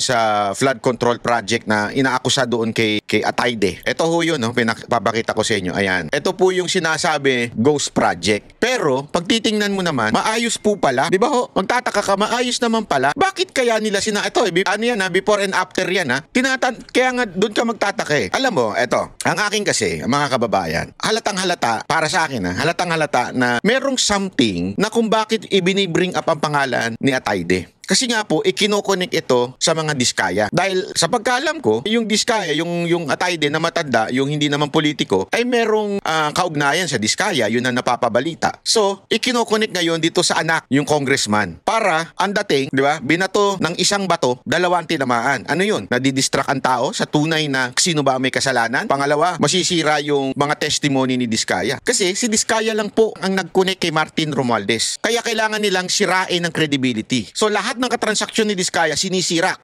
sa flood control project na inaakusa doon kay Atayde. Ito ho yun, no? Pinapakita ko sa inyo. Ayan. Ito po yung sinasabi ghost project. Pero, pag titingnan mo naman, maayos po pala. Di ba ho? Magtataka ka, maayos naman pala. Bakit kaya nila ito, ano yan ha? Before and after yan ha? Kaya nga doon ka magtataka eh. Alam mo, ito, ang akin kasi, mga kababayan, halatang halata, para sa akin ha, halatang halata na merong something na kung bakit ibinibring up ang pangalan ni Atayde. Kasi nga po, ikinokonek ito sa mga diskaya. Dahil sa pagkaalam ko, yung diskaya, yung Atayde na matanda, yung hindi naman politiko, ay merong kaugnayan sa diskaya, yun ang napapabalita. So, ikinokonek ngayon dito sa anak, yung congressman. Para, ang dating, di ba, binato ng isang bato, dalawang tinamaan. Ano yun? Nadidistract ang tao sa tunay na sino ba may kasalanan? Pangalawa, masisira yung mga testimony ni Diskaya. Kasi si Diskaya lang po ang nag-connect kay Martin Romualdez. Kaya kailangan nilang sirain ng credibility. So, lahat ng katransaksyon ni Diskaya sinisira.